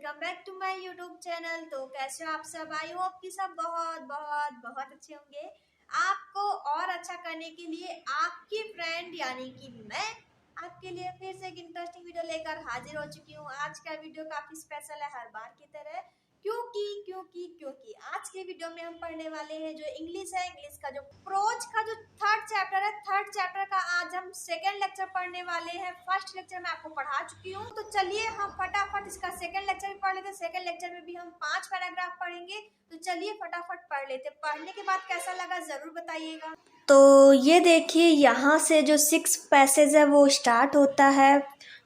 Welcome back to my YouTube channel. तो कैसे हो आप सब? आई होप कि सब बहुत बहुत बहुत अच्छे होंगे। आपको और अच्छा करने के लिए आपकी फ्रेंड यानी कि मैं आपके लिए फिर से एक इंटरेस्टिंग वीडियो लेकर हाजिर हो चुकी हूँ। आज का वीडियो काफी स्पेशल है हर बार की तरह, क्योंकि आज के वीडियो में हम पढ़ने वाले हैं जो इंग्लिश है। इंग्लिश का जो प्रोज का जो थर्ड चैप्टर है, थर्ड चैप्टर का आज हम सेकंड लेक्चर पढ़ने वाले हैं। फर्स्ट लेक्चर मैं आपको पढ़ा चुकी हूँ, तो चलिए हम फटाफट इसका सेकंड लेक्चर भी पढ़ लेते हैं। सेकंड लेक्चर में भी हम 5 पैराग्राफ पढ़ेंगे, तो चलिए फटाफट पढ़ लेते। पढ़ने के बाद कैसा लगा जरूर बताइएगा। तो ये देखिए, यहाँ से जो 6 पैसेज है वो स्टार्ट होता है।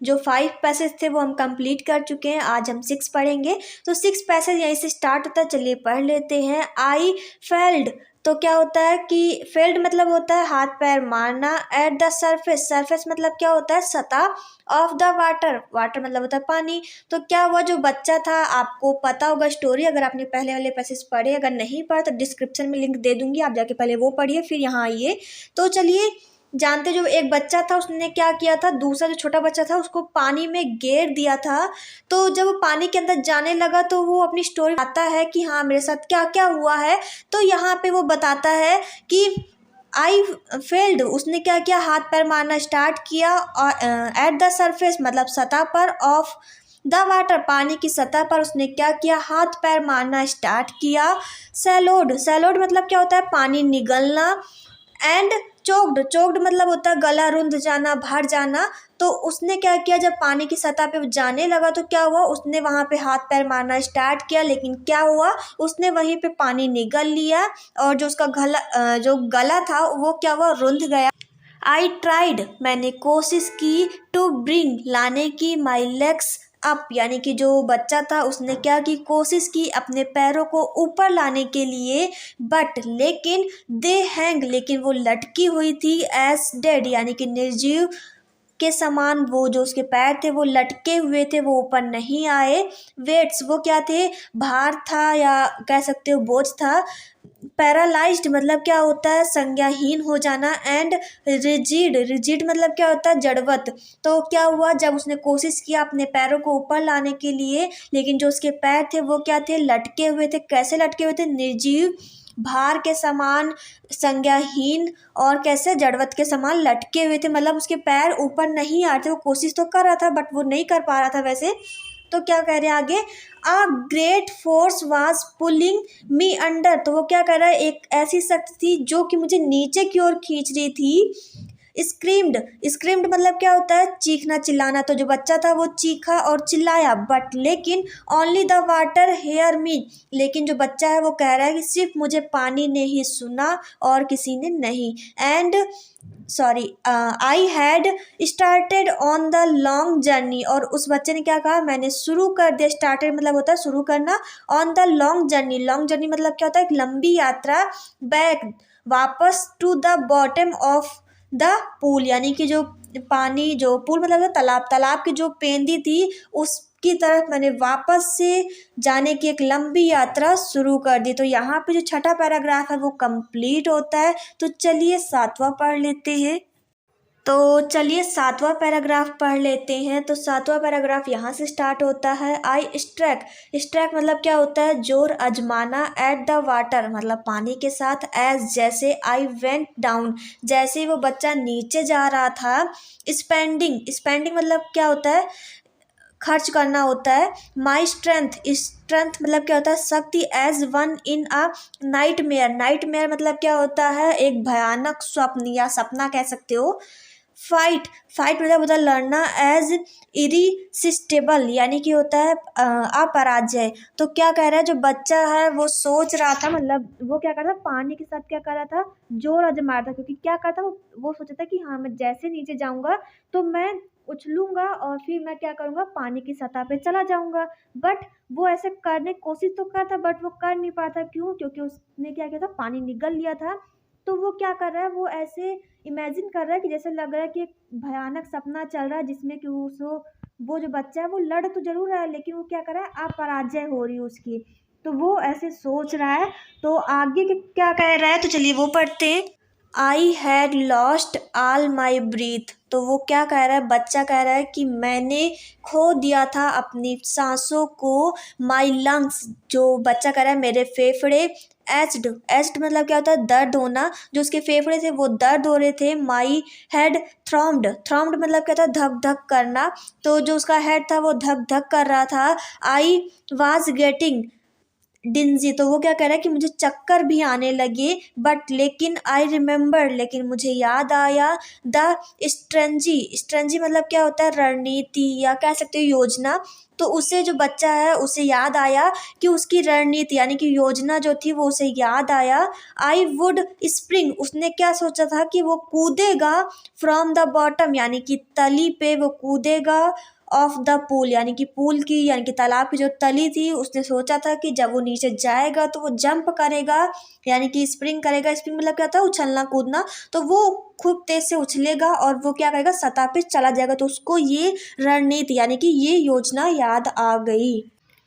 जो 5 पैसेज थे वो हम कंप्लीट कर चुके हैं, आज हम 6 पढ़ेंगे। तो 6 पैसेज यहीं से स्टार्ट होता है, चलिए पढ़ लेते हैं। आई फेल्ड, तो क्या होता है कि फेल्ड मतलब होता है हाथ पैर मारना। एट द सरफेस, सरफेस मतलब क्या होता है सतह। ऑफ द वाटर, वाटर मतलब होता है पानी। तो क्या हुआ, जो बच्चा था, आपको पता होगा स्टोरी अगर आपने पहले वाले पैसेज पढ़े। अगर नहीं पढ़ा तो डिस्क्रिप्शन में लिंक दे दूंगी, आप जाके पहले वो पढ़िए फिर यहाँ आइए। तो चलिए जानते, जो एक बच्चा था उसने क्या किया था, दूसरा जो छोटा बच्चा था उसको पानी में गिर दिया था। तो जब वो पानी के अंदर जाने लगा तो वो अपनी स्टोरी बताता है कि हाँ मेरे साथ क्या क्या हुआ है। तो यहाँ पे वो बताता है कि आई फेल्ड, उसने क्या किया, हाथ पैर मारना स्टार्ट किया। एट द सरफेस मतलब सतह पर। ऑफ द वाटर, पानी की सतह पर उसने क्या किया, हाथ पैर मारना स्टार्ट किया। सैलोड, सैलोड मतलब क्या होता है पानी निगलना। एंड चोक्ड, चोक्ड मतलब होता है गला रुंध जाना, भर जाना। तो उसने क्या किया, जब पानी की सतह पे जाने लगा तो क्या हुआ, उसने वहां पे हाथ पैर मारना स्टार्ट किया, लेकिन क्या हुआ, उसने वहीं पे पानी निगल लिया और जो उसका जो गला था वो क्या हुआ, रुंध गया। आई ट्राइड, मैंने कोशिश की। टू ब्रिंग, लाने की। माई लेग्स अप, यानी कि जो बच्चा था उसने क्या की, कोशिश की अपने पैरों को ऊपर लाने के लिए। बट लेकिन दे हैंग, लेकिन वो लटकी हुई थी। एज डेड, यानी कि निर्जीव के समान वो जो उसके पैर थे वो लटके हुए थे, वो ऊपर नहीं आए। वेट्स, वो क्या थे, भार था या कह सकते हो बोझ था। पैरालाइज्ड मतलब क्या होता है संज्ञाहीन हो जाना। एंड रिजिड, रिजिड मतलब क्या होता है जड़वत। तो क्या हुआ, जब उसने कोशिश किया अपने पैरों को ऊपर लाने के लिए, लेकिन जो उसके पैर थे वो क्या थे, लटके हुए थे। कैसे लटके हुए थे, निर्जीव, भार के समान, संज्ञाहीन और कैसे जड़वत के समान लटके हुए थे। मतलब उसके पैर ऊपर नहीं आ रहे थे, वो कोशिश तो कर रहा था बट वो नहीं कर पा रहा था वैसे। तो क्या कह रहे हैं आगे, a great force was pulling me under, तो वो क्या कर रहा है, एक ऐसी शक्ति थी जो कि मुझे नीचे की ओर खींच रही थी। स्क्रीम्ड, स्क्रीम्ड मतलब क्या होता है चीखना चिल्लाना। तो जो बच्चा था वो चीखा और चिल्लाया। बट लेकिन only the water hear me, लेकिन जो बच्चा है वो कह रहा है कि सिर्फ मुझे पानी ने ही सुना और किसी ने नहीं। And I had started on the long journey, और उस बच्चे ने क्या कहा, मैंने शुरू कर दिया। स्टार्टेड मतलब होता है शुरू करना। On the long journey, long journey मतलब क्या होता है एक लंबी यात्रा। बैक, वापस। To the bottom of the pool, यानी कि जो पानी, जो पूल मतलब तालाब, तालाब की जो पेंदी थी उसकी तरफ मैंने वापस से जाने की एक लंबी यात्रा शुरू कर दी। तो यहाँ पे जो छठा पैराग्राफ है वो कंप्लीट होता है। तो चलिए 7वां पढ़ लेते हैं। तो चलिए 7वां पैराग्राफ पढ़ लेते हैं। तो 7वां पैराग्राफ यहाँ से स्टार्ट होता है। आई स्ट्रैक, स्ट्रैक मतलब क्या होता है जोर आजमाना। एट द वाटर मतलब पानी के साथ। एज जैसे। आई वेंट डाउन, जैसे ही वो बच्चा नीचे जा रहा था। स्पेंडिंग, स्पेंडिंग मतलब क्या होता है खर्च करना होता है। माई स्ट्रेंथ, स्ट्रेंथ मतलब क्या होता है शक्ति। As one in a nightmare, nightmare मतलब क्या होता है एक भयानक स्वप्न या सपना कह सकते हो। फाइट, फाइट मतलब होता है लड़ना। एज इरिसिस्टेबल यानी कि होता है अपराजय। तो क्या कह रहा है, जो बच्चा है वो सोच रहा था, मतलब वो क्या कर रहा था पानी के साथ क्या कर रहा था, जोर आजमा रहा था। क्योंकि क्या करता वो सोचा था कि हाँ मैं जैसे नीचे जाऊंगा तो मैं उछलूंगा और फिर मैं क्या करूंगा पानी की सतह पे चला जाऊंगा। बट वो ऐसे करने की कोशिश तो करता बट वो कर नहीं पाता। क्यों, क्योंकि उसने क्या किया था पानी निगल लिया था। तो वो क्या कर रहा है, वो ऐसे इमेजिन कर रहा है कि जैसे लग रहा है कि एक भयानक सपना चल रहा है जिसमें कि वो जो बच्चा है वो लड़ तो जरूर रहा है लेकिन वो क्या कर रहा है अपराजय हो रही है उसकी। तो वो ऐसे सोच रहा है। तो आगे के क्या कह रहा है तो चलिए वो पढ़ते हैं। I had lost all my breath. तो वो क्या कह रहा है, बच्चा कह रहा है कि मैंने खो दिया था अपनी सांसों को। माई लंग्स, जो बच्चा कह रहा है मेरे फेफड़े। एच्ड, एच्ड मतलब क्या होता है, दर्द होना। जो उसके फेफड़े थे वो दर्द हो रहे थे। माई हेड थ्रॉम्ड, थ्रॉम्ड मतलब क्या था, धक धक करना। तो जो उसका हेड था वो धक धक कर रहा था। आई वाज गेटिंग डिंजी, तो वो क्या कह रहा है कि मुझे चक्कर भी आने लगे। बट लेकिन आई रिमेम्बर, लेकिन मुझे याद आया। द स्ट्रेंजी, स्ट्रेंजी मतलब क्या होता है, रणनीति या कह सकते हो योजना। तो उसे, जो बच्चा है उसे याद आया कि उसकी रणनीति यानी कि योजना जो थी वो उसे याद आया। आई वुड स्प्रिंग, उसने क्या सोचा था कि वो कूदेगा। फ्रॉम द बॉटम यानी कि तली पे वो कूदेगा। ऑफ द पूल यानी कि पूल की यानी कि तालाब की जो तली थी, उसने सोचा था कि जब वो नीचे जाएगा तो वो जंप करेगा यानी कि स्प्रिंग करेगा। स्प्रिंग मतलब क्या होता है, उछलना कूदना। तो वो खूब तेज से उछलेगा और वो क्या करेगा, सतह पे चला जाएगा। तो उसको ये रणनीति यानी कि ये योजना याद आ गई।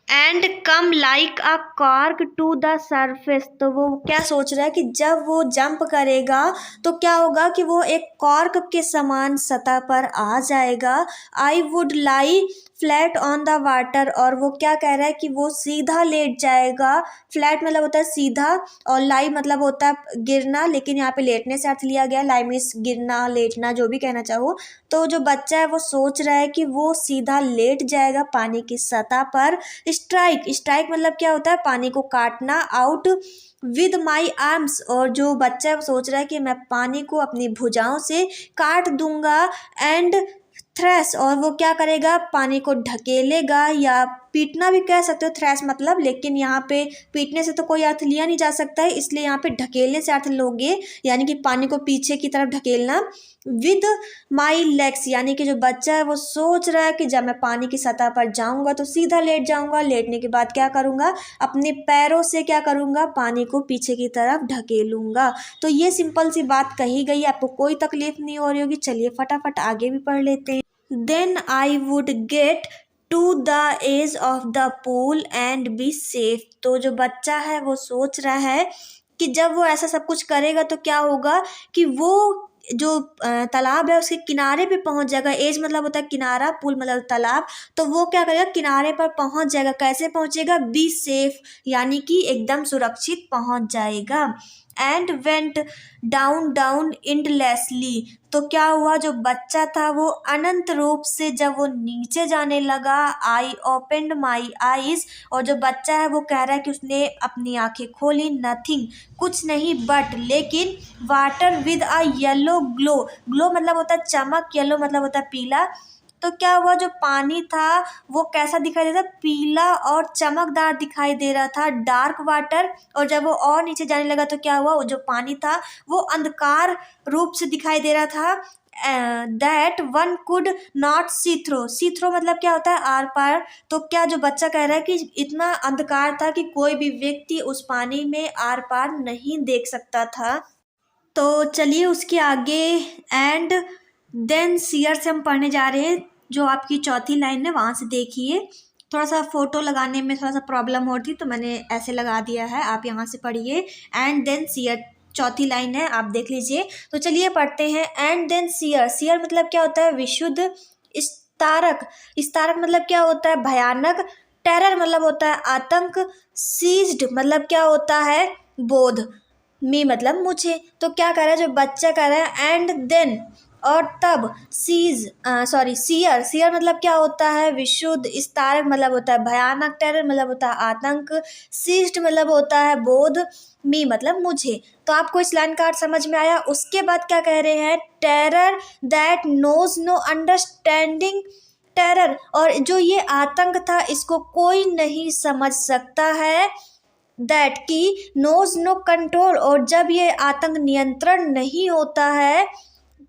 And come like a cork to the surface, तो वो क्या सोच रहा है कि जब वो जंप करेगा तो क्या होगा कि वो एक कॉर्क के समान सतह पर आ जाएगा। I would lie flat on the water, और वो क्या कह रहा है कि वो सीधा लेट जाएगा। फ्लैट मतलब होता है सीधा, और लाई मतलब होता है गिरना, लेकिन यहाँ पे लेटने से अर्थ लिया गया। लाई मीन्स गिरना, लेटना, जो भी कहना चाहो। तो जो बच्चा है वो सोच रहा है कि वो सीधा लेट जाएगा पानी की सतह पर। स्ट्राइक, स्ट्राइक मतलब क्या होता है, पानी को काटना। आउट विद माई आर्म्स, और जो बच्चा है वो सोच रहा है कि मैं पानी को अपनी भुजाओं से काट दूंगा। एंड थ्रैश, और वो क्या करेगा, पानी को ढकेलेगा या पीटना भी कह सकते हो थ्रैश मतलब, लेकिन यहाँ पे पीटने से तो कोई अर्थ लिया नहीं जा सकता है, इसलिए यहाँ पे ढकेलने से अर्थ लोगे यानी कि पानी को पीछे की तरफ ढकेलना। विद माई लेग्स, यानी कि जो बच्चा है वो सोच रहा है कि जब मैं पानी की सतह पर जाऊंगा तो सीधा लेट जाऊंगा। लेटने के बाद क्या करूंगा, अपने पैरों से क्या करूंगा, पानी को पीछे की तरफ ढकेलूंगा। तो ये सिंपल सी बात कही गई, आपको कोई तकलीफ नहीं हो रही होगी। चलिए फटाफट आगे भी पढ़ लेते हैं। Then I would get to the edge of the pool and be safe, तो जो बच्चा है वो सोच रहा है कि जब वो ऐसा सब कुछ करेगा तो क्या होगा कि वो जो तालाब है उसके किनारे पे पहुंच जाएगा। एज मतलब होता है किनारा, पूल मतलब तालाब। तो वो क्या करेगा, किनारे पर पहुंच जाएगा। कैसे पहुंचेगा, बी सेफ यानी कि एकदम सुरक्षित पहुंच जाएगा। एंड वेंट डाउन डाउन इंडलेसली, तो क्या हुआ, जो बच्चा था वो अनंत रूप से जब वो नीचे जाने लगा। आई ओपेंड माई आईज, और जो बच्चा है वो कह रहा है कि उसने अपनी आंखें खोली। नथिंग, कुछ नहीं, बट लेकिन water with a yellow glow, glow मतलब होता है चमक, येलो मतलब होता है पीला। तो क्या हुआ, जो पानी था वो कैसा दिखाई देता, पीला और चमकदार दिखाई दे रहा था, डार्क वाटर। और जब वो और नीचे जाने लगा तो क्या हुआ, वो जो पानी था वो अंधकार रूप से दिखाई दे रहा था। That one could not see through, see through मतलब क्या होता है, आर पार। तो क्या जो बच्चा कह रहा है कि इतना अंधकार था कि कोई भी व्यक्ति उस पानी में आर पार नहीं देख सकता था। तो चलिए उसके आगे एंड देन सीयर से हम पढ़ने जा रहे हैं। जो आपकी चौथी लाइन है वहाँ से देखिए। थोड़ा सा फोटो लगाने में थोड़ा सा प्रॉब्लम हो रही थी तो मैंने ऐसे लगा दिया है, आप यहाँ से पढ़िए। एंड देन सीयर चौथी लाइन है, आप देख लीजिए। तो चलिए पढ़ते हैं। एंड देन सीयर, सीयर मतलब क्या होता है, विशुद्ध। स्तारक, स्तारक मतलब क्या होता है, भयानक। टेरर मतलब होता है आतंक। सीज्ड मतलब क्या होता है, बोध। मी मतलब मुझे। तो क्या कर रहा है, जो बच्चा कर रहा है एंड देन और तब, सीयर, सीयर मतलब क्या होता है, विशुद्ध। स्तारक मतलब होता है भयानक। टेरर मतलब होता है आतंक। सीज्ड मतलब होता है बोध। मी मतलब मुझे। तो आपको इस लाइन का अर्थ समझ में आया। उसके बाद क्या कह रहे हैं, terror that knows no understanding, terror और जो ये आतंक था इसको कोई नहीं समझ सकता है। दैट की नोज नो कंट्रोल, और जब ये आतंक नियंत्रण नहीं होता है।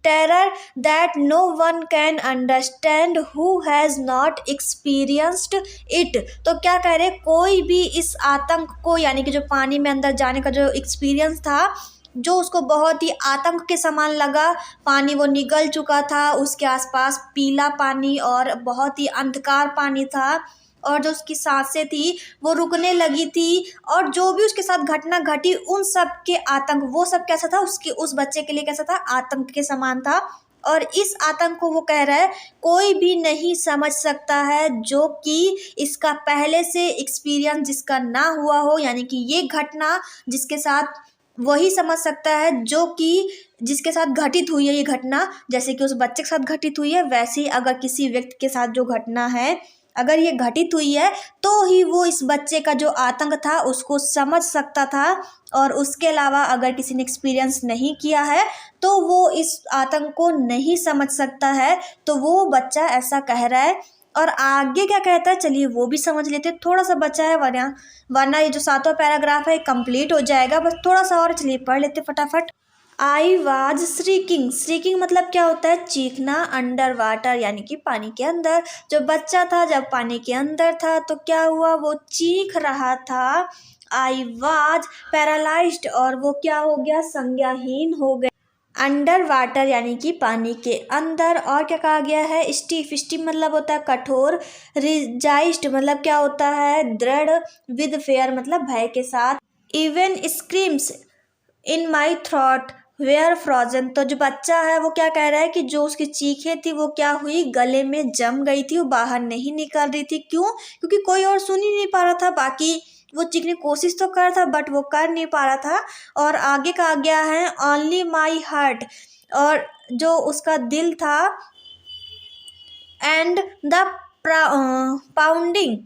Terror that no one can understand who has not experienced it, तो क्या कह रहे, कोई भी इस आतंक को यानी कि जो पानी में अंदर जाने का जो एक्सपीरियंस था, जो उसको बहुत ही आतंक के समान लगा। पानी वो निगल चुका था, उसके आसपास पीला पानी और बहुत ही अंधकार पानी था। और जो उसकी सांसें थी वो रुकने लगी थी, और जो भी उसके साथ घटना घटी उन सब के आतंक, वो सब कैसा था उसके, उस बच्चे के लिए कैसा था, आतंक के समान था। और इस आतंक को वो कह रहा है कोई भी नहीं समझ सकता है जो कि इसका पहले से एक्सपीरियंस जिसका ना हुआ हो, यानी कि ये घटना जिसके साथ वही समझ सकता है जो कि जिसके साथ घटित हुई है ये घटना, जैसे कि उस बच्चे के साथ घटित हुई है, वैसे ही अगर किसी व्यक्ति के साथ जो घटना है अगर ये घटित हुई है तो ही वो इस बच्चे का जो आतंक था उसको समझ सकता था। और उसके अलावा अगर किसी ने एक्सपीरियंस नहीं किया है तो वो इस आतंक को नहीं समझ सकता है। तो वो बच्चा ऐसा कह रहा है। और आगे क्या कहता है चलिए वो भी समझ लेते हैं, थोड़ा सा बचा है, वरना ये जो 7वां पैराग्राफ है कंप्लीट हो जाएगा, बस थोड़ा सा और, चलिए पढ़ लेते फटाफट। आई वाज श्रीकिंग, श्रीकिंग मतलब क्या होता है, चीखना, अंडर वाटर यानी कि पानी के अंदर। जो बच्चा था जब पानी के अंदर था तो क्या हुआ, वो चीख रहा था। आई वाज पैरालाइज्ड, और वो क्या हो गया, संज्ञाहीन हो गया। अंडर वाटर यानी कि पानी के अंदर। और क्या कहा गया है, स्टीफ, स्टीफ मतलब होता है कठोर। रिजाइज्ड मतलब क्या होता है, दृढ़। विद फेयर मतलब भय के साथ। Even screams in my throat were frozen, तो जो बच्चा है वो क्या कह रहा है कि जो उसकी चीखें थी वो क्या हुई, गले में जम गई थी, वो बाहर नहीं निकल रही थी। क्यों, क्योंकि कोई और सुन ही नहीं पा रहा था। बाकी वो चीखने की कोशिश तो कर रहा था बट वो कर नहीं पा रहा था। और आगे कहा गया है ओनली माई हार्ट, और जो उसका दिल था, एंड द पाउंडिंग,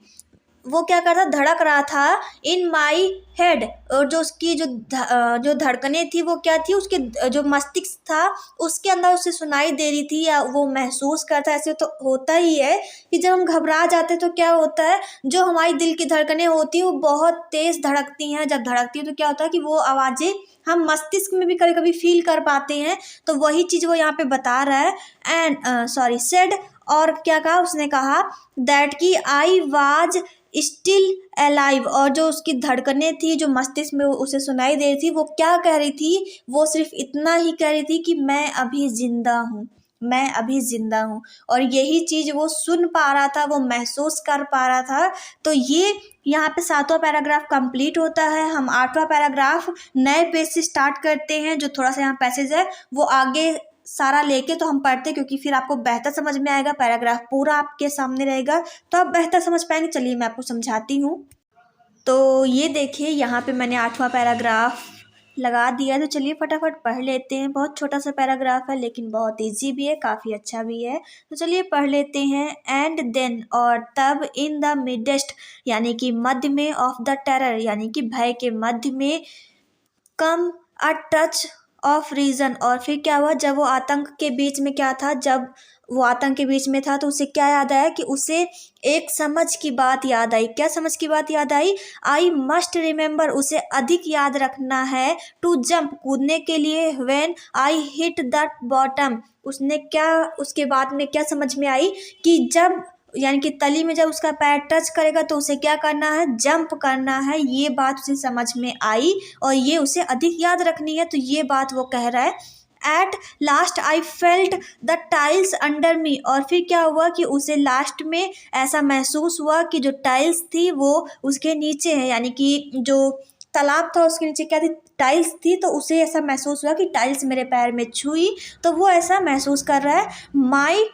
वो क्या कर रहा था, धड़क रहा था, इन माई हेड, और जो उसकी जो धड़कनें थी वो क्या थी, उसके जो मस्तिष्क था उसके अंदर उसे सुनाई दे रही थी या वो महसूस करता। ऐसे तो होता ही है कि जब हम घबरा जाते तो क्या होता है, जो हमारी दिल की धड़कनें होती है वो बहुत तेज धड़कती हैं। जब धड़कती है तो क्या होता है कि वो आवाज़ें हम मस्तिष्क में भी कभी कभी फील कर पाते हैं। तो वही चीज़ वो यहाँ पे बता रहा है। एंड सेड, और क्या कहा उसने, कहा दैट कि आई वाज स्टिल अलाइव, और जो उसकी धड़कनें थी जो मस्तिष्क में उसे सुनाई दे रही थी वो क्या कह रही थी, वो सिर्फ इतना ही कह रही थी कि मैं अभी जिंदा हूँ, मैं अभी जिंदा हूँ। और यही चीज़ वो सुन पा रहा था, वो महसूस कर पा रहा था। तो ये यहाँ पे 7वां पैराग्राफ कंप्लीट होता है। हम 8वां पैराग्राफ नए पेज से स्टार्ट करते हैं। जो थोड़ा सा यहाँ पैसेज है वो आगे सारा लेके तो हम पढ़ते, क्योंकि फिर आपको बेहतर समझ में आएगा, पैराग्राफ पूरा आपके सामने रहेगा तो आप बेहतर समझ पाएंगे। चलिए मैं आपको समझाती हूँ। तो ये देखिए यहाँ पे मैंने 8वां पैराग्राफ लगा दिया, तो चलिए फटाफट पढ़ लेते हैं। बहुत छोटा सा पैराग्राफ है लेकिन बहुत इजी भी है, काफ़ी अच्छा भी है। तो चलिए पढ़ लेते हैं। एंड देन, और तब, इन द मिडेस्ट यानी कि मध्य में, ऑफ द टेरर यानी कि भय के मध्य में, कम अ टच ऑफ रीजन, और फिर क्या हुआ, जब वो आतंक के बीच में क्या था, जब वो आतंक के बीच में था तो उसे क्या याद आया कि उसे एक समझ की बात याद आई। क्या समझ की बात याद आई, आई मस्ट रिमेंबर, उसे अधिक याद रखना है, टू जंप कूदने के लिए, when I hit that bottom, उसने क्या, उसके बाद में क्या समझ में आई कि जब, यानी कि तली में जब उसका पैर टच करेगा तो उसे क्या करना है, जंप करना है। ये बात उसे समझ में आई और ये उसे अधिक याद रखनी है। तो ये बात वो कह रहा है। At last I felt the tiles under मी, और फिर क्या हुआ कि उसे लास्ट में ऐसा महसूस हुआ कि जो टाइल्स थी वो उसके नीचे है, यानी कि जो तालाब था उसके नीचे क्या थी, टाइल्स थी। तो उसे ऐसा महसूस हुआ कि टाइल्स मेरे पैर में छुई, तो वो ऐसा महसूस कर रहा है। माई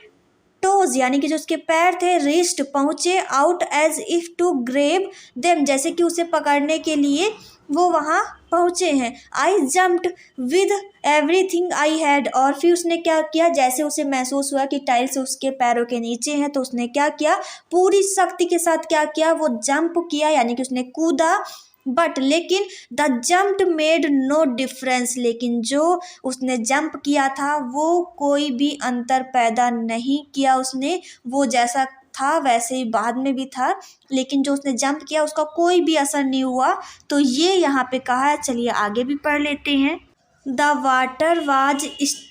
टोज यानी कि जो उसके पैर थे, रिस्ट पहुँचे, out as if to grab them, जैसे कि उसे पकड़ने के लिए वो वहाँ पहुँचे हैं। आई jumped with everything I had, और फिर उसने क्या किया, जैसे उसे महसूस हुआ कि टाइल्स उसके पैरों के नीचे हैं तो उसने क्या किया, पूरी शक्ति के साथ क्या किया, वो जंप किया, यानी कि उसने कूदा। बट लेकिन the jump made no difference, लेकिन जो उसने जंप किया था वो कोई भी अंतर पैदा नहीं किया उसने, वो जैसा था वैसे ही बाद में भी था, लेकिन जो उसने जंप किया उसका कोई भी असर नहीं हुआ। तो ये यहाँ पे कहा है, चलिए आगे भी पढ़ लेते हैं। The water was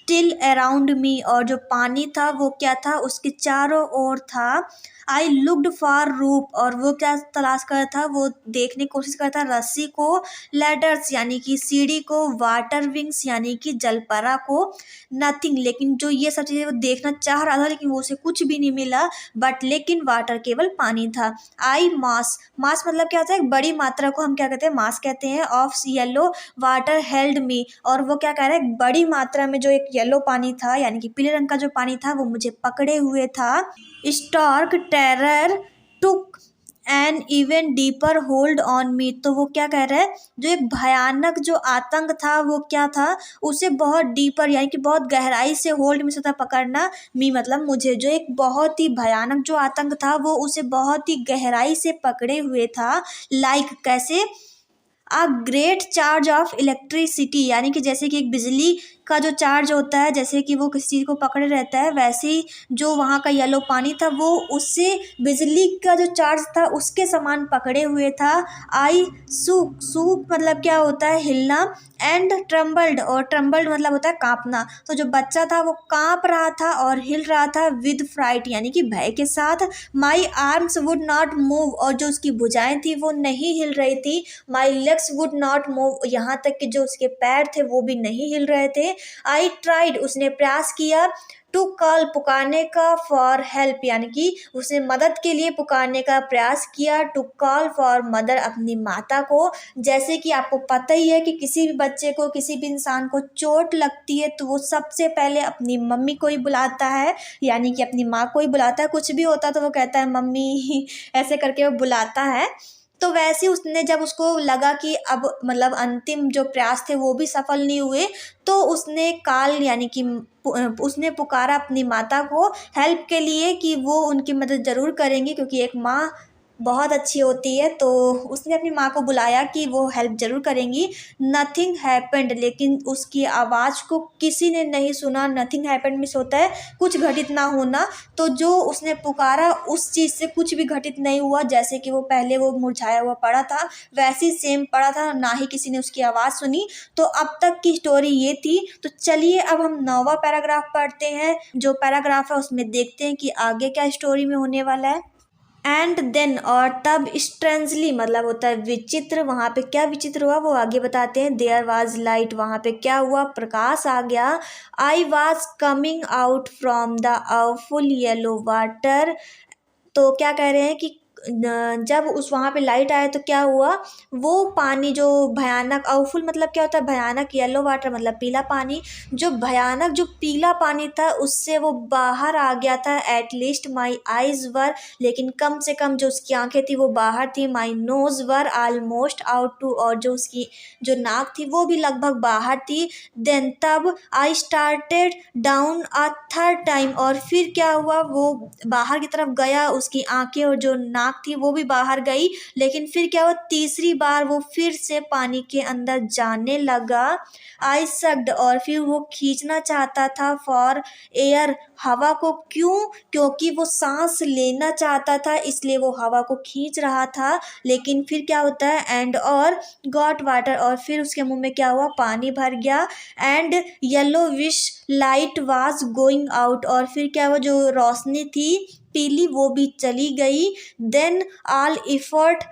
still around me, और जो पानी था वो क्या था, उसके चारों ओर था। आई लुक्ड फॉर रूप, और वो क्या तलाश कर रहा था, वो देखने की कोशिश करता रस्सी को, लैडर्स यानी कि सीढ़ी को, वाटर विंग्स यानी कि जलपरा को, नथिंग, लेकिन जो ये सब चीज़ें वो देखना चाह रहा था लेकिन वो उसे कुछ भी नहीं मिला, बट लेकिन वाटर केवल पानी था। आई मास, मास मतलब क्या होता है, एक बड़ी मात्रा को हम क्या कहते हैं, मास कहते हैं, ऑफ येलो वाटर हेल्ड मी, और वो क्या कह रहा है, बड़ी मात्रा में जो एक येलो पानी था यानी कि पीले रंग का जो पानी था वो मुझे पकड़े हुए था। Stark terror took an even deeper hold on me, तो वो क्या कह रहा है, जो एक भयानक जो आतंक था वो क्या था, उसे बहुत डीपर यानी कि बहुत गहराई से होल्ड में से था पकड़ना, मी मतलब मुझे, जो एक बहुत ही भयानक जो आतंक था वो उसे बहुत ही गहराई से पकड़े हुए था। लाइक कैसे, a great charge of electricity, यानी कि जैसे कि एक बिजली का जो चार्ज होता है, जैसे कि वो किसी चीज़ को पकड़े रहता है, वैसे ही जो वहाँ का येलो पानी था वो उससे बिजली का जो चार्ज था उसके समान पकड़े हुए था। आई सूक, सूक मतलब क्या होता है, हिलना, एंड ट्रम्बल्ड, और ट्रम्बल्ड मतलब होता है कांपना, तो जो बच्चा था वो कांप रहा था और हिल रहा था, विद फ्राइट यानी कि भय के साथ। My arms would not move, और जो उसकी भुजाएं थी वो नहीं हिल रही थी। My legs would not move, यहाँ तक कि जो उसके पैर थे वो भी नहीं हिल रहे थे। आई ट्राइड, उसने प्रयास किया, टू कॉल, पुकारने का, फॉर हेल्प यानी कि उसने मदद के लिए पुकारने का प्रयास किया, टू कॉल फॉर मदर, अपनी माता को। जैसे कि आपको पता ही है कि किसी भी बच्चे को, किसी भी इंसान को चोट लगती है तो वो सबसे पहले अपनी मम्मी को ही बुलाता है, यानी कि अपनी माँ को ही बुलाता है, कुछ भी होता तो वो कहता है मम्मी ऐसे करके वो बुलाता है। तो वैसे उसने, जब उसको लगा कि अब मतलब अंतिम जो प्रयास थे वो भी सफल नहीं हुए, तो उसने काल यानी कि उसने पुकारा अपनी माता को हेल्प के लिए, कि वो उनकी मदद ज़रूर करेंगी, क्योंकि एक माँ बहुत अच्छी होती है, तो उसने अपनी माँ को बुलाया कि वो हेल्प ज़रूर करेंगी। नथिंग हैपेंड, लेकिन उसकी आवाज़ को किसी ने नहीं सुना। नथिंग हैपेंड मीन्स होता है कुछ घटित ना होना, तो जो उसने पुकारा उस चीज़ से कुछ भी घटित नहीं हुआ, जैसे कि वो पहले वो मुरझाया हुआ पड़ा था वैसे ही सेम पड़ा था, ना ही किसी ने उसकी आवाज़ सुनी। तो अब तक की स्टोरी ये थी। तो चलिए अब हम 9वां पैराग्राफ पढ़ते हैं। जो पैराग्राफ है उसमें देखते हैं कि आगे क्या स्टोरी में होने वाला है। एंड देन, और तब, स्ट्रेंजली मतलब होता है विचित्र, वहाँ पे क्या विचित्र हुआ वो आगे बताते हैं। देयर वाज लाइट, वहाँ पे क्या हुआ, प्रकाश आ गया। I was coming out from the full yellow water, तो क्या कह रहे हैं कि जब उस वहाँ पे लाइट आया तो क्या हुआ, वो पानी जो भयानक, आउटफुल मतलब क्या होता है भयानक, येलो वाटर मतलब पीला पानी, जो भयानक जो पीला पानी था उससे वो बाहर आ गया था। At least my eyes were, लेकिन कम से कम जो उसकी आंखें थी वो बाहर थी। My nose were almost out too, और जो उसकी जो नाक थी वो भी लगभग बाहर थी। देन तब, I started down a third time, और फिर क्या हुआ, वो बाहर की तरफ गया, उसकी आंखें और जो नाक थी वो भी बाहर गई, लेकिन फिर क्या हुआ, तीसरी बार वो फिर से पानी के अंदर जाने लगा। आई सक्ड, और फिर वो खींचना चाहता था, फॉर एयर, हवा को, क्यों, क्योंकि वो सांस लेना चाहता था इसलिए वो हवा को खींच रहा था। लेकिन फिर क्या होता है, एंड और गॉट वाटर, और फिर उसके मुंह में क्या हुआ, पानी भर गया। And yellow wish light was going out, और फिर क्या हुआ, जो रोशनी थी पीली वो भी चली गई। देन ऑल इफर्ट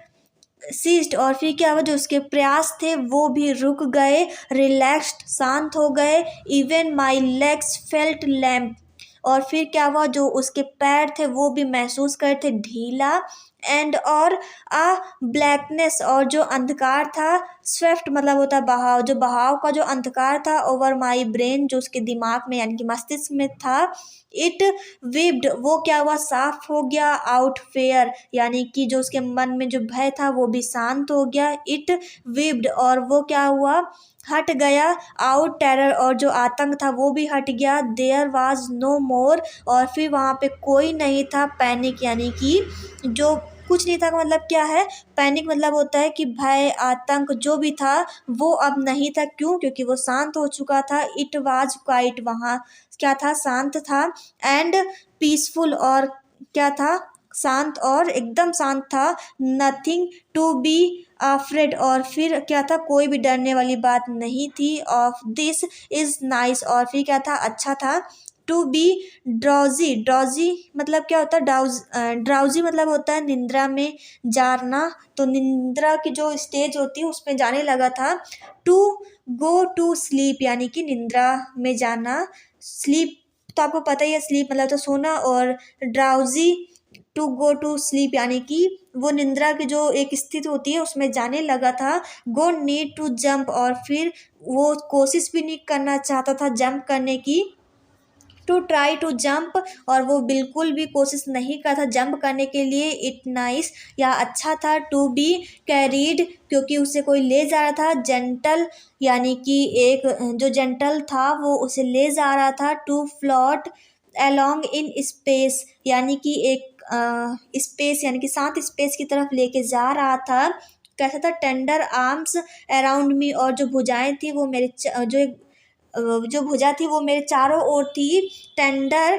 सीज्ड, और फिर क्या हुआ, जो उसके प्रयास थे वो भी रुक गए। रिलैक्स्ड, शांत हो गए। Even my legs felt lamp, और फिर क्या हुआ, जो उसके पैर थे वो भी महसूस करे थे ढीला। एंड और आ ब्लैकनेस, और जो अंधकार था, स्वेफ्ट मतलब होता है बहाव, जो बहाव का जो अंधकार था, ओवर माई ब्रेन, जो उसके दिमाग में यानी कि मस्तिष्क में था। इट विप्ड, वो क्या हुआ, साफ हो गया। आउट फेयर, यानी कि जो उसके मन में जो भय था वो भी शांत हो गया। इट विप्ड, और वो क्या हुआ, हट गया। आउट टेरर, और जो आतंक था वो भी हट गया। देयर वाज नो मोर, और फिर वहाँ पे कोई नहीं था। पैनिक, यानी कि जो कुछ नहीं था का मतलब क्या है, पैनिक मतलब होता है कि भय, आतंक जो भी था वो अब नहीं था। क्यों, क्योंकि वो शांत हो चुका था। इट वाज क्वाइट, वहाँ क्या था, शांत था। एंड पीसफुल, और क्या था, शांत और एकदम शांत था। नथिंग टू बी अफ्रेड, और फिर क्या था, कोई भी डरने वाली बात नहीं थी। ऑफ दिस इज नाइस, और फिर क्या था, अच्छा था। टू बी ड्राउजी, ड्राउजी मतलब क्या होता है, ड्राउजी मतलब होता है निंद्रा में जाना। तो निंद्रा की जो स्टेज होती है उसमें जाने लगा था। टू गो टू स्लीप यानी कि निंद्रा में जाना। स्लीप तो आपको पता ही है, स्लीप मतलब तो सोना, और drowsy to go to sleep यानी कि वो निंद्रा की जो एक स्थिति होती है उसमें जाने लगा था। गो नीड टू जंप, और फिर वो कोशिश भी नहीं करना चाहता था जंप करने की। टू ट्राई टू जंप, और वो बिल्कुल भी कोशिश नहीं करता जंप करने के लिए। इट नाइस या अच्छा था। टू बी कैरीड क्योंकि उसे कोई ले जा रहा था। जेंटल यानी कि एक जो जेंटल था वो उसे ले जा रहा था। To float along in space यानी कि एक स्पेस यानी कि सात स्पेस की तरफ लेके जा रहा था। कैसा था, टेंडर आर्म्स अराउंड मी, और जो भुजाएं थी वो मेरे जो भुजा थी वो मेरे चारों ओर थी। Tender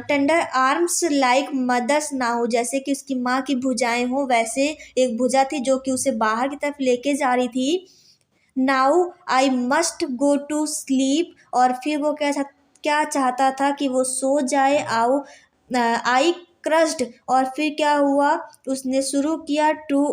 tender arms like mother's ना हो, जैसे कि उसकी माँ की भुजाएं हो वैसे एक भुजा थी जो कि उसे बाहर की तरफ लेके जा रही थी। Now I must go to sleep, और फिर वो क्या चाहता था कि वो सो जाए। आई क्रस्ड, और फिर क्या हुआ, उसने शुरू किया टू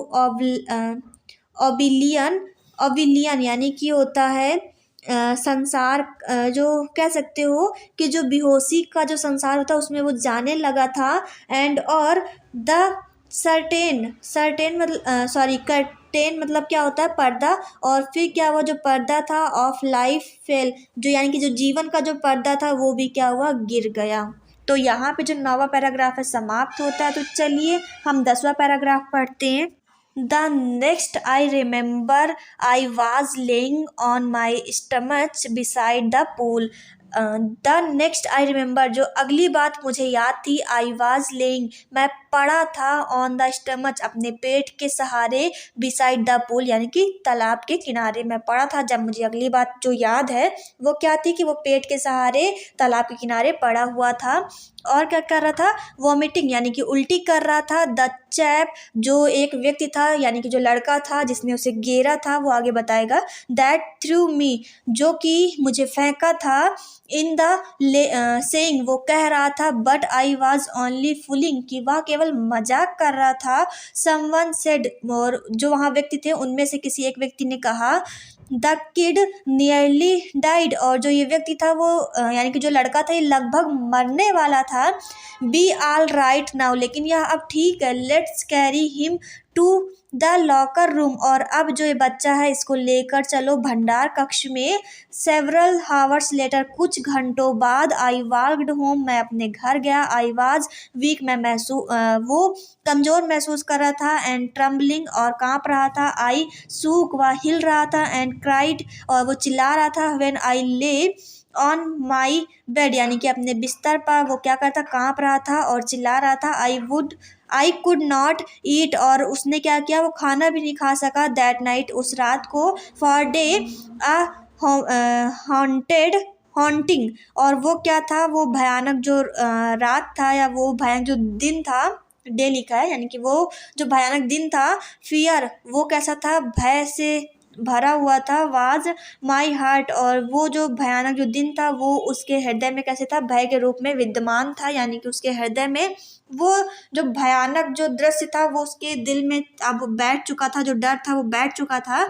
ओबिलियन। ओबिलियन यानी कि होता है संसार, जो कह सकते हो कि जो बेहोशी का जो संसार होता है उसमें वो जाने लगा था। एंड और द सर्टेन, सर्टेन मतलब सॉरी कर्टेन मतलब क्या होता है, पर्दा। और फिर क्या हुआ, जो पर्दा था ऑफ लाइफ फेल, जो यानी कि जो जीवन का जो पर्दा था वो भी क्या हुआ, गिर गया। तो यहाँ पे जो 9वां पैराग्राफ है समाप्त होता है। तो चलिए हम 10वां पैराग्राफ पढ़ते हैं। The next I remember I was laying on my stomach beside the pool. The next I remember, जो अगली बात मुझे याद थी। आई वॉज लेइंग मैं पड़ा था, ऑन द स्टमच अपने पेट के सहारे, बिसाइड द पूल यानी कि तालाब के किनारे मैं पड़ा था। जब मुझे अगली बात जो याद है वो क्या थी कि वो पेट के सहारे तालाब के किनारे पड़ा हुआ था। और क्या कर रहा था, वॉमिटिंग यानी कि उल्टी कर रहा था। द चैप जो एक व्यक्ति था यानी कि जो लड़का था जिसने उसे घेरा था, वो आगे बताएगा। दैट थ्रू मी जो कि मुझे फेंका था। इन द सेइंग वो कह रहा था। But I was only fooling कि वह केवल मजाक कर रहा था। समवन सेड, और जो वहाँ व्यक्ति थे उनमें से किसी एक व्यक्ति ने कहा। द किड नियरली डाइड, और जो ये व्यक्ति था वो यानी कि जो लड़का था ये लगभग मरने वाला था। बी ऑल राइट नाउ, लेकिन यह अब ठीक है। Let's carry him to the locker room, और अब जो ये बच्चा है इसको लेकर चलो भंडार कक्ष में। सेवरल हावर्स लेटर कुछ घंटों बाद। आई वॉल्कड होम मैं अपने घर गया। आई वॉज वीक मैं वो कमज़ोर महसूस कर रहा था। एंड ट्रम्बलिंग और काँप रहा था। आई सूक वह हिल रहा था। एंड क्राइड और वो चिल्ला रहा था। व्हेन आई ले ऑन माई बेड यानी कि अपने बिस्तर पर वो क्या करता, काँप रहा था और चिल्ला रहा था। आई कुड नॉट ईट, और उसने क्या किया, वो खाना भी नहीं खा सका। दैट नाइट उस रात को। फॉर डे अ हॉन्टिंग, और वो क्या था, वो भयानक जो रात था या वो भयानक जो दिन था। डे लिखा है यानी कि वो जो भयानक दिन था। फियर वो कैसा था, भय से भरा हुआ था। वाज माई हार्ट, और वो जो भयानक जो दिन था वो उसके हृदय में कैसे था, भय के रूप में विद्यमान था। यानी कि उसके हृदय में वो जो भयानक जो दृश्य था वो उसके दिल में अब बैठ चुका था, जो डर था वो बैठ चुका था।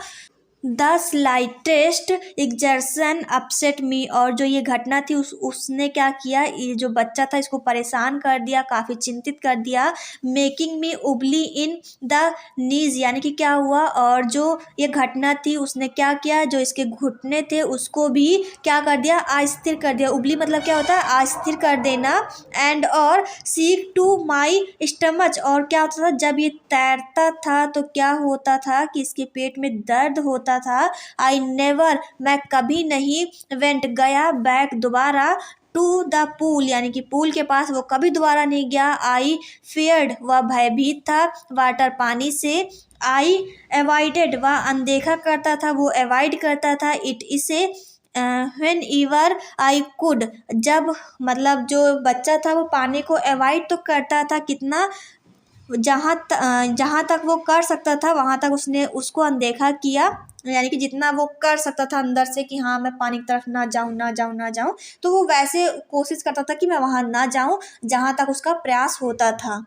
द स्लाइटेस्ट एग्जर्शन अपसेट मी, और जो ये घटना थी उसने क्या किया, ये जो बच्चा था इसको परेशान कर दिया, काफ़ी चिंतित कर दिया। मेकिंग मी उबली इन द नीज यानी कि क्या हुआ, और जो ये घटना थी उसने क्या किया, जो इसके घुटने थे उसको भी क्या कर दिया, अस्थिर कर दिया। उबली मतलब क्या होता है, अस्थिर कर देना। एंड और सीक टू माई स्टमच, और क्या होता था जब ये तैरता था तो क्या होता था कि इसके पेट में दर्द होता था। आई नेवर मैं कभी नहीं वेंट गया बैक दोबारा टू द पूल यानी कि पूल के पास वो कभी दोबारा नहीं गया। आई फेयर्ड वह भयभीत था। वाटर पानी से। आई अवॉइडेड वह अनदेखा करता था, वो अवॉइड करता था। इट इसे व्हेन एवर आई कुड, जब मतलब जो बच्चा था वो पानी को अवॉइड तो करता था कितना, जहाँ तक वो कर सकता था वहाँ तक उसने उसको अनदेखा किया, यानी कि जितना वो कर सकता था अंदर से कि हाँ मैं पानी की तरफ ना जाऊँ ना जाऊँ ना जाऊँ, तो वो वैसे कोशिश करता था कि मैं वहाँ ना जाऊँ जहाँ तक उसका प्रयास होता था।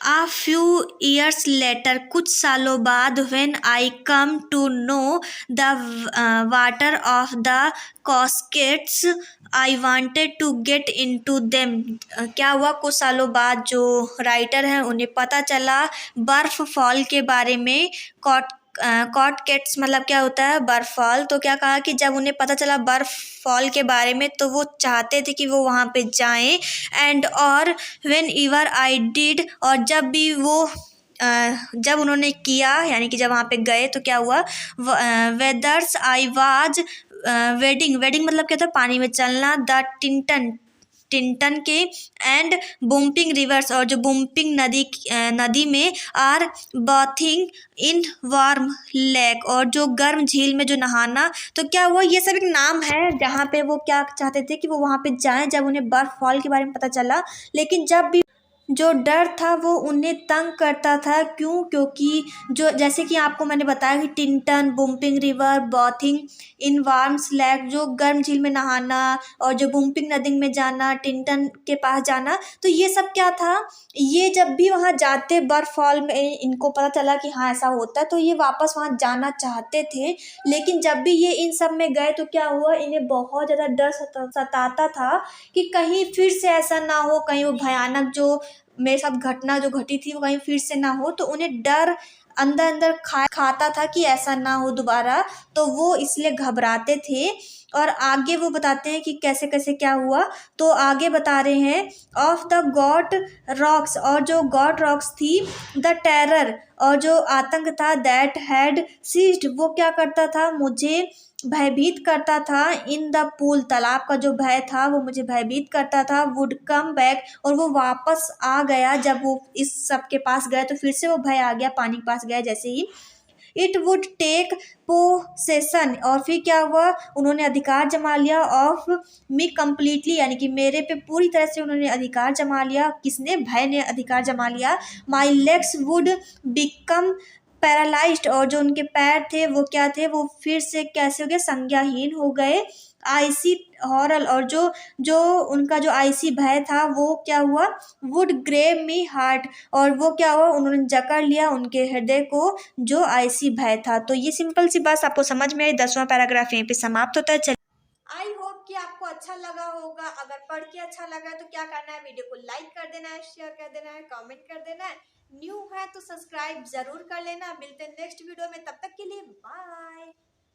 A few years later, कुछ सालों बाद, when I come to know the water of the cascades, I wanted to get into them. क्या हुआ कुछ सालों बाद, जो राइटर है उन्हें पता चला बर्फ फॉल के बारे में। कॉट केट्स मतलब क्या होता है, बर्फ फॉल। तो क्या कहा कि जब उन्हें पता चला बर्फ फॉल के बारे में तो वो चाहते थे कि वो वहाँ पे जाएं। एंड और व्हेन एवर आई डिड, और जब भी वो जब उन्होंने किया, यानी कि जब वहाँ पे गए तो क्या हुआ, weathers I was wading, wading मतलब क्या था, पानी में चलना, द टिंटन, टिंटन के, एंड बुम्पिंग रिवर्स, और जो बुम्पिंग नदी में, or bathing in warm lake, और जो गर्म झील में जो नहाना। तो क्या हुआ, ये सब एक नाम है जहाँ पे वो क्या चाहते थे कि वो वहाँ पे जाएं जब उन्हें बर्फ फॉल के बारे में पता चला। लेकिन जब भी जो डर था वो उन्हें तंग करता था, क्यों, क्योंकि जो जैसे कि आपको मैंने बताया कि टिंटन, बुम्पिंग रिवर, बॉथिंग इन वार्म्स लेक, जो गर्म झील में नहाना, और जो बुम्पिंग नदी में जाना, टिंटन के पास जाना, तो ये सब क्या था, ये जब भी वहाँ जाते बर्फ फॉल में, इनको पता चला कि हाँ ऐसा होता है, तो ये वापस वहाँ जाना चाहते थे। लेकिन जब भी ये इन सब में गए तो क्या हुआ, इन्हें बहुत ज़्यादा डर सताता था कि कहीं फिर से ऐसा ना हो, कहीं वो भयानक जो मेरे साथ घटना जो घटी थी वो कहीं फिर से ना हो। तो उन्हें डर अंदर अंदर खाता था कि ऐसा ना हो दोबारा, तो वो इसलिए घबराते थे। और आगे वो बताते हैं कि कैसे कैसे क्या हुआ। तो आगे बता रहे हैं, ऑफ द गॉड रॉक्स, और जो गॉड रॉक्स थी, द टेरर, और जो आतंक था, दैट हैड सीज्ड, वो क्या करता था, मुझे भयभीत करता था, इन द पूल, तालाब का जो भय था वो मुझे भयभीत करता था, वुड कम बैक, और वो वापस आ गया। जब वो इस सब के पास गए तो फिर से वो भय आ गया, पानी के पास गया जैसे ही। इट वुड टेक पोसेशन, और फिर क्या हुआ, उन्होंने अधिकार जमा लिया, ऑफ मी कम्प्लीटली, यानी कि मेरे पे पूरी तरह से उन्होंने अधिकार जमा लिया। किसने, भय ने अधिकार जमा लिया। My legs would become paralysed, और जो उनके पैर थे वो क्या थे, वो फिर से कैसे हो गए, संज्ञाहीन हो गए। आईसी हॉरल, और जो जो उनका जो आईसी भय था वो क्या हुआ, वुड ग्रेव मी हार्ट, और वो क्या हुआ, उन्होंने जकड़ लिया उनके हृदय को, जो आईसी भय था। तो ये सिंपल सी बात आपको समझ में आई। 10वां पैराग्राफ यहीं पे समाप्त होता है। चलिए, आई होप कि आपको अच्छा लगा होगा। अगर पढ़ के अच्छा लगा तो क्या करना है, वीडियो को लाइक कर देना है, शेयर कर देना है, कमेंट कर देना है। न्यू है तो सब्सक्राइब जरूर कर लेना। मिलते हैं नेक्स्ट वीडियो में, तब तक के लिए बाय।